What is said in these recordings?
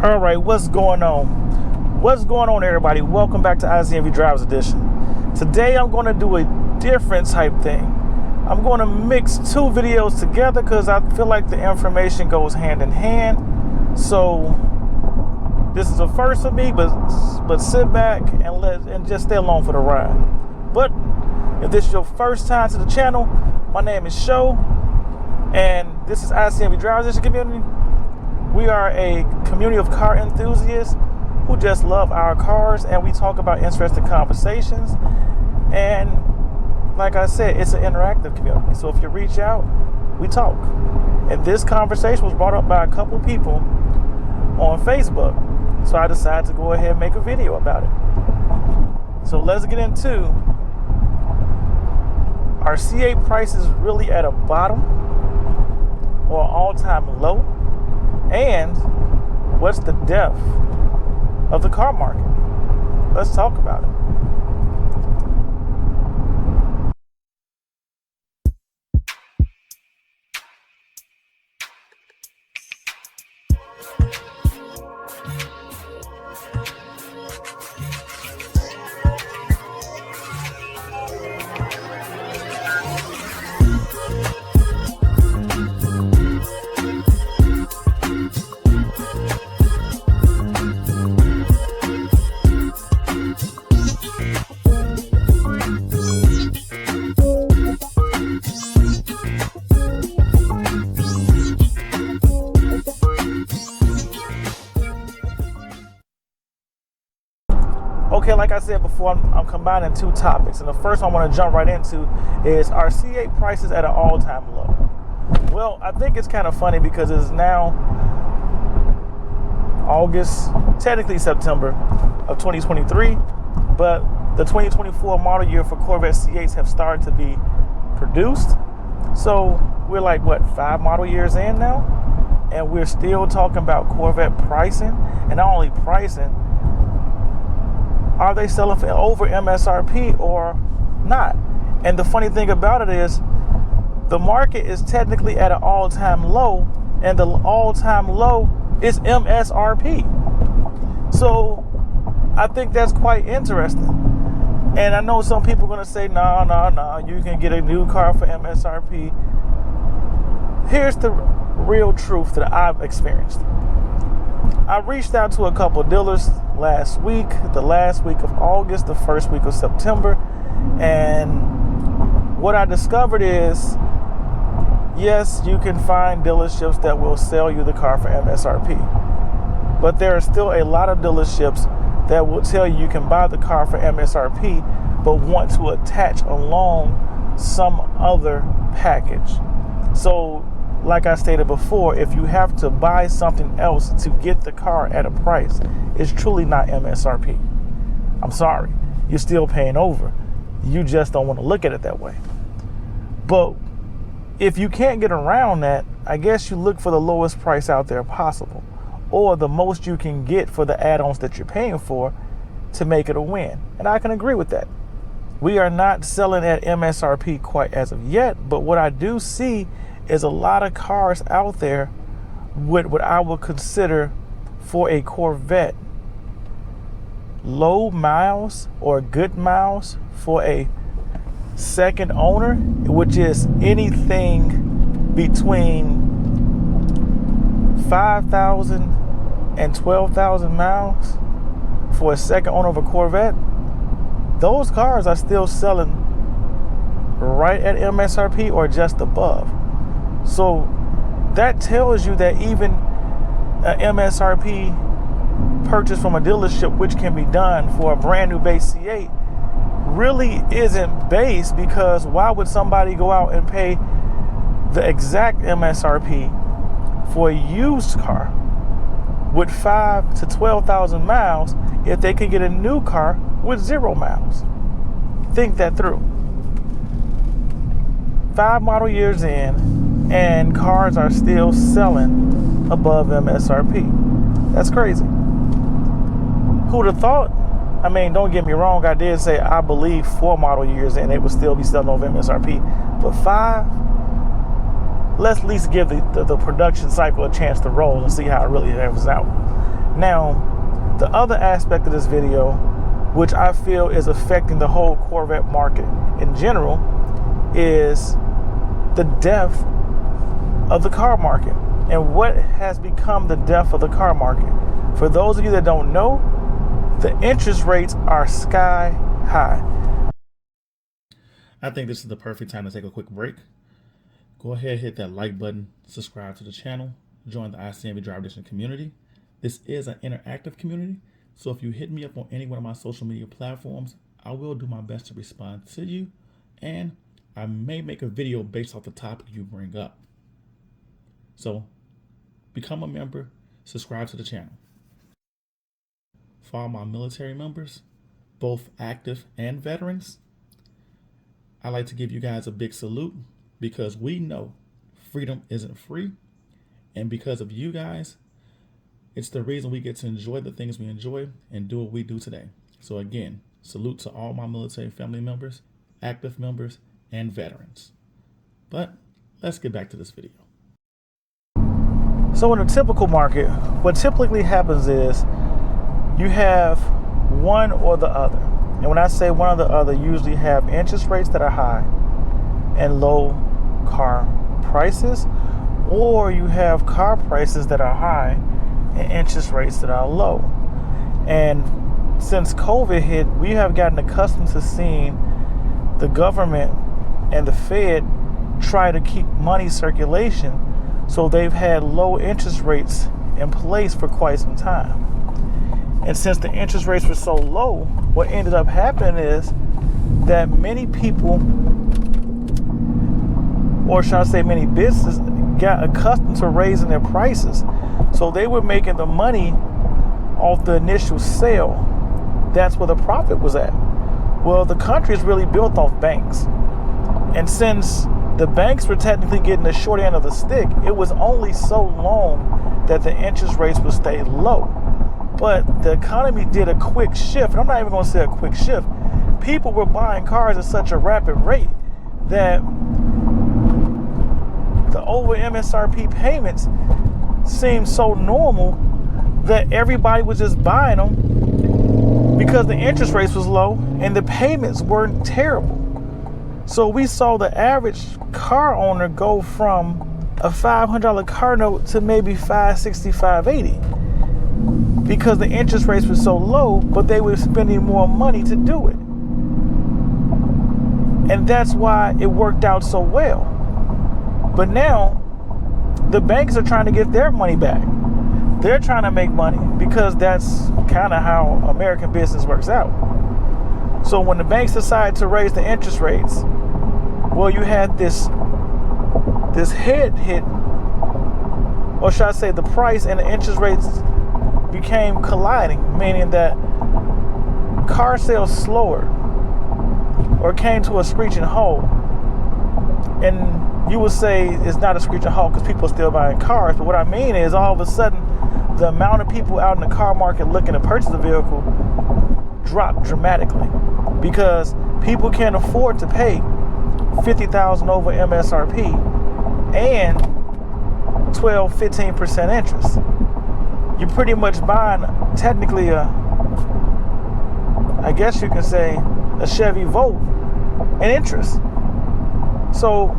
All right, what's going on? What's going on, everybody? Welcome back to ICNV Drivers Edition. Today, I'm going to do a different type thing. I'm going to mix two videos together because I feel like the information goes hand in hand. So this is a first for me, but sit back and just stay along for the ride. But if this is your first time to the channel, my name is Sho, and this is ICNV Drivers Edition community. We are a community of car enthusiasts who just love our cars, and we talk about interesting conversations. And like I said, it's an interactive community. So if you reach out, we talk. And this conversation was brought up by a couple people on Facebook. So I decided to go ahead and make a video about it. So let's get into, are C8 prices really at a bottom or all-time low? And what's the depth of the car market? Let's talk about it. Okay, like I said before, I'm combining two topics. And the first one I want to jump right into is, are C8 prices at an all-time low? Well, I think it's kind of funny because it's now August, technically September of 2023, but the 2024 model year for Corvette C8s have started to be produced. So we're like, what, 5 model years in now? And we're still talking about Corvette pricing. And not only pricing, are they selling for over MSRP or not? And the funny thing about it is, the market is technically at an all-time low, and the all-time low is MSRP. So I think that's quite interesting. And I know some people are going to say, no, you can get a new car for MSRP. Here's the real truth that I've experienced. I reached out to a couple of dealers last week, the last week of August, the first week of September, and what I discovered is, yes, you can find dealerships that will sell you the car for MSRP, but there are still a lot of dealerships that will tell you can buy the car for MSRP but want to attach along some other package. So like I stated before, if you have to buy something else to get the car at a price, it's truly not MSRP. I'm sorry. You're still paying over. You just don't want to look at it that way. But if you can't get around that, I guess you look for the lowest price out there possible, or the most you can get for the add-ons that you're paying for to make it a win. And I can agree with that. We are not selling at MSRP quite as of yet, but what I do see is a lot of cars out there with what I would consider for a Corvette low miles or good miles for a second owner, which is anything between 5,000 and 12,000 miles for a second owner of a Corvette. Those cars are still selling right at MSRP or just above. So that tells you that even an MSRP purchase from a dealership, which can be done for a brand new base C8, really isn't base, because why would somebody go out and pay the exact MSRP for a used car with 5,000 to 12,000 miles if they could get a new car with 0 miles? Think that through. 5 model years in, and cars are still selling above MSRP. That's crazy. Who'd have thought? I mean, don't get me wrong, I did say I believe 4 model years in it would still be selling over MSRP, but 5, let's at least give the production cycle a chance to roll and see how it really averages out. Now, the other aspect of this video, which I feel is affecting the whole Corvette market in general, is the death of the car market. And what has become the death of the car market? For those of you that don't know, the interest rates are sky high. I think this is the perfect time to take a quick break. Go ahead, hit that like button, subscribe to the channel, join the ICNV Drive Edition community. This is an interactive community, so if you hit me up on any one of my social media platforms, I will do my best to respond to you, and I may make a video based off the topic you bring up. So become a member, subscribe to the channel. For all my military members, both active and veterans, I like to give you guys a big salute because we know freedom isn't free. And because of you guys, it's the reason we get to enjoy the things we enjoy and do what we do today. So again, salute to all my military family members, active members, and veterans. But let's get back to this video. So in a typical market, what typically happens is you have one or the other. And when I say one or the other, you usually have interest rates that are high and low car prices, or you have car prices that are high and interest rates that are low. And since COVID hit, we have gotten accustomed to seeing the government and the Fed try to keep money circulation. So they've had low interest rates in place for quite some time. And since the interest rates were so low, what ended up happening is that many people, or should I say many businesses, got accustomed to raising their prices. So they were making the money off the initial sale. That's where the profit was at. Well, the country is really built off banks. And since the banks were technically getting the short end of the stick, it was only so long that the interest rates would stay low. But the economy did a quick shift, and I'm not even going to say a quick shift. People were buying cars at such a rapid rate that the over MSRP payments seemed so normal that everybody was just buying them because the interest rates was low and the payments weren't terrible. So we saw the average car owner go from a $500 car note to maybe $560, $580. Because the interest rates were so low, but they were spending more money to do it. And that's why it worked out so well. But now, the banks are trying to get their money back. They're trying to make money because that's kind of how American business works out. So when the banks decide to raise the interest rates, well, you had this head hit, or should I say the price and the interest rates became colliding, meaning that car sales slowed or came to a screeching halt. And you would say it's not a screeching halt because people are still buying cars, but what I mean is all of a sudden the amount of people out in the car market looking to purchase a vehicle dropped dramatically because people can't afford to pay $50,000 over MSRP and 12-15% interest. You're pretty much buying technically I guess you can say a Chevy Volt in interest. So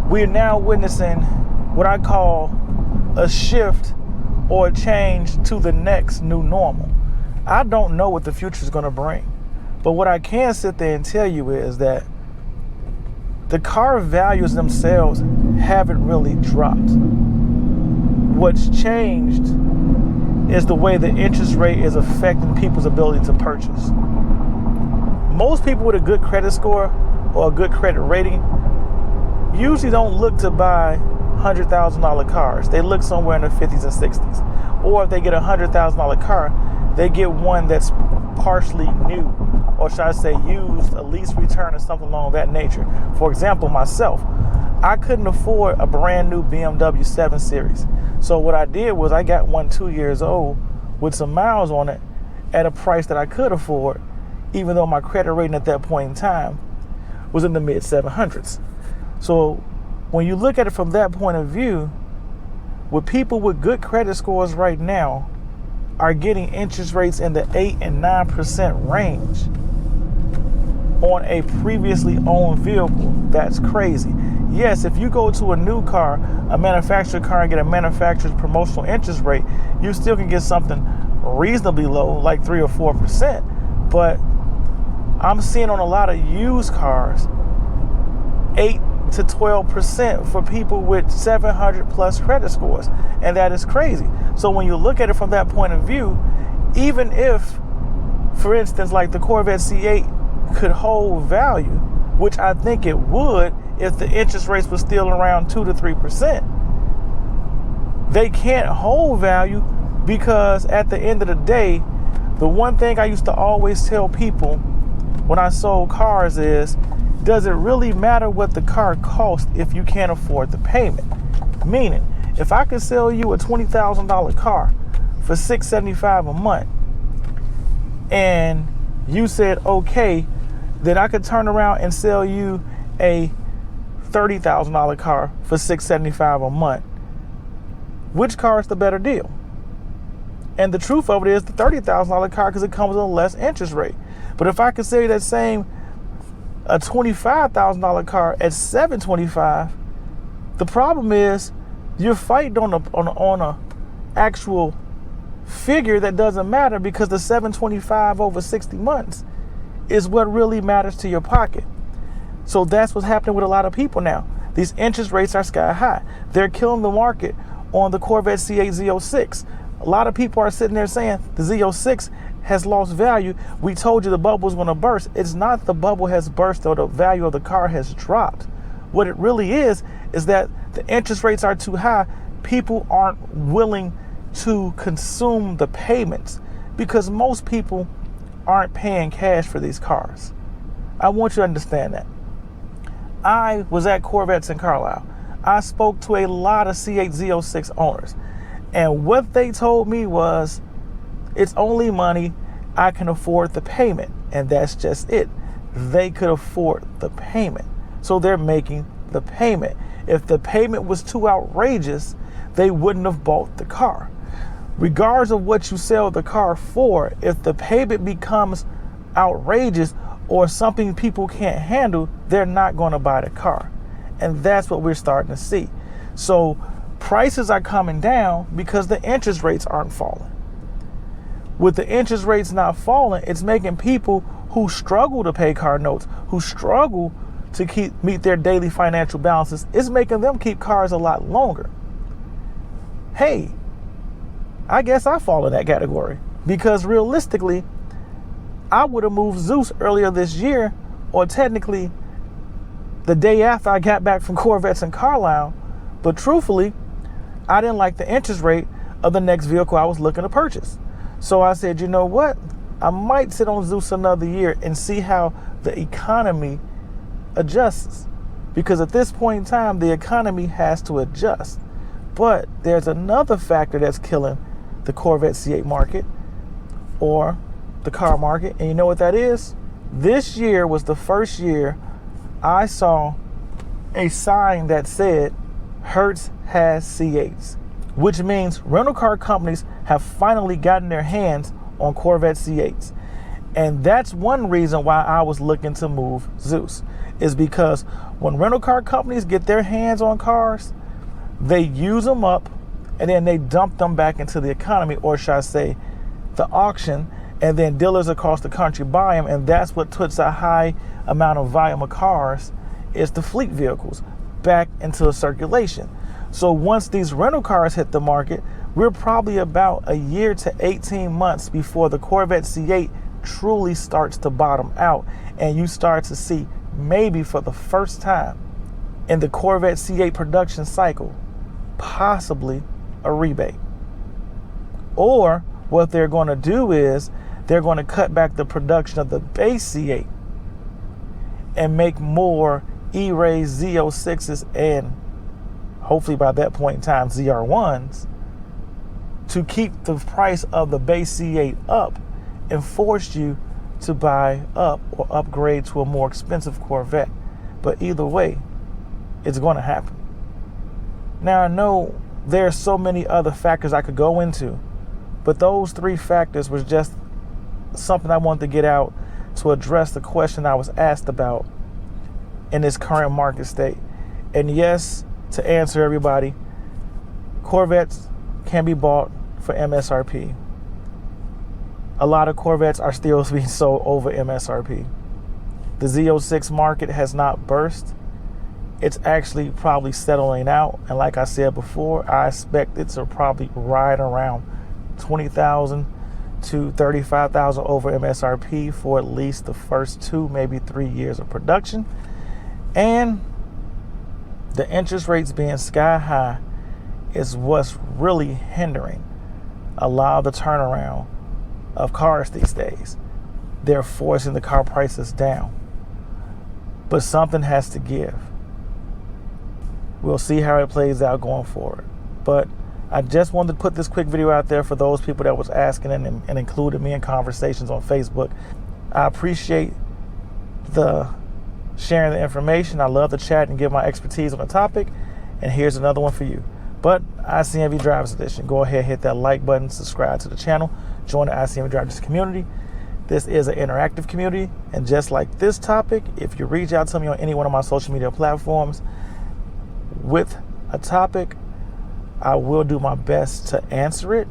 we're now witnessing what I call a shift or a change to the next new normal. I don't know what the future is going to bring, but what I can sit there and tell you is that the car values themselves haven't really dropped. What's changed is the way the interest rate is affecting people's ability to purchase. Most people with a good credit score or a good credit rating usually don't look to buy $100,000 cars. They look somewhere in the 50s and 60s. Or if they get a $100,000 car, they get one that's partially new, or should I say used, a lease return or something along that nature. For example, myself, I couldn't afford a brand new BMW 7 Series. So what I did was I got one 2 years old with some miles on it at a price that I could afford, even though my credit rating at that point in time was in the mid 700s. So when you look at it from that point of view, with people with good credit scores right now are getting interest rates in the 8 and 9% range on a previously owned vehicle. That's crazy. Yes, if you go to a new car, a manufactured car, and get a manufacturer's promotional interest rate, you still can get something reasonably low, like 3 or 4%. But I'm seeing on a lot of used cars 8 to 12% for people with 700 plus credit scores, and that is crazy. So when you look at it from that point of view, even if, for instance, like the Corvette C8 could hold value, which I think it would if the interest rates were still around 2 to 3%, they can't hold value because at the end of the day, the one thing I used to always tell people when I sold cars is, does it really matter what the car costs if you can't afford the payment? Meaning, if I could sell you a $20,000 car for $675 a month, and you said, okay, then I could turn around and sell you a $30,000 car for $675 a month. Which car is the better deal? And the truth of it is the $30,000 car, because it comes with a less interest rate. But if I could sell you that same a $25,000 car at $725, the problem is you're fighting on a actual figure that doesn't matter, because the $725 over 60 months is what really matters to your pocket. So that's what's happening with a lot of people now. These interest rates are sky high. They're killing the market on the Corvette C8 Z06. A lot of people are sitting there saying the Z06 has lost value. We told you the bubble was going to burst. It's not the bubble has burst or the value of the car has dropped. What it really is that the interest rates are too high. People aren't willing to consume the payments because most people aren't paying cash for these cars. I want you to understand that. I was at Corvettes in Carlisle. I spoke to a lot of C8 Z06 owners, and what they told me was, it's only money, I can afford the payment. And that's just it. They could afford the payment, so they're making the payment. If the payment was too outrageous, they wouldn't have bought the car. Regardless of what you sell the car for, if the payment becomes outrageous or something people can't handle, they're not going to buy the car. And that's what we're starting to see. So prices are coming down because the interest rates aren't falling. With the interest rates not falling, it's making people who struggle to pay car notes, who struggle to meet their daily financial balances, it's making them keep cars a lot longer. Hey, I guess I fall in that category, because realistically, I would have moved Zeus earlier this year, or technically the day after I got back from Corvettes in Carlisle, but truthfully, I didn't like the interest rate of the next vehicle I was looking to purchase. So I said, you know what? I might sit on Zeus another year and see how the economy adjusts. Because at this point in time, the economy has to adjust. But there's another factor that's killing the Corvette C8 market, or the car market. And you know what that is? This year was the first year I saw a sign that said Hertz has C8s, which means rental car companies have finally gotten their hands on Corvette C8s. And that's one reason why I was looking to move Zeus, is because when rental car companies get their hands on cars, they use them up and then they dump them back into the economy, or should I say the auction, and then dealers across the country buy them, and that's what puts a high amount of volume of cars, is the fleet vehicles, back into circulation. So once these rental cars hit the market, we're probably about a year to 18 months before the Corvette C8 truly starts to bottom out, and you start to see, maybe for the first time in the Corvette C8 production cycle, possibly a rebate. Or what they're going to do is they're going to cut back the production of the base C8 and make more E-Rays, Z06s, and hopefully by that point in time ZR1s, to keep the price of the base C8 up and force you to buy up or upgrade to a more expensive Corvette. But either way, it's going to happen. Now, I know There are so many other factors I could go into, but those 3 factors was just something I wanted to get out to address the question I was asked about in this current market state. And yes, to answer everybody, Corvettes can be bought for MSRP. A lot of Corvettes are still being sold over MSRP. The Z06 market has not burst. It's actually probably settling out. And like I said before, I expect it to probably ride around 20,000 to 35,000 over MSRP for at least the first 2, maybe 3 years of production. And the interest rates being sky high is what's really hindering a lot of the turnaround of cars these days. They're forcing the car prices down. But something has to give. We'll see how it plays out going forward. But I just wanted to put this quick video out there for those people that was asking and included me in conversations on Facebook. I appreciate the sharing the information. I love to chat and give my expertise on the topic. And here's another one for you. But ICNV Drivers Edition. Go ahead, hit that like button, subscribe to the channel, join the ICNV Drivers community. This is an interactive community. And just like this topic, if you reach out to me on any one of my social media platforms with a topic, I will do my best to answer it.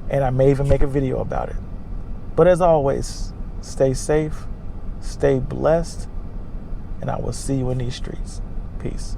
And I may even make a video about it. But as always, stay safe, stay blessed, and I will see you in these streets. Peace.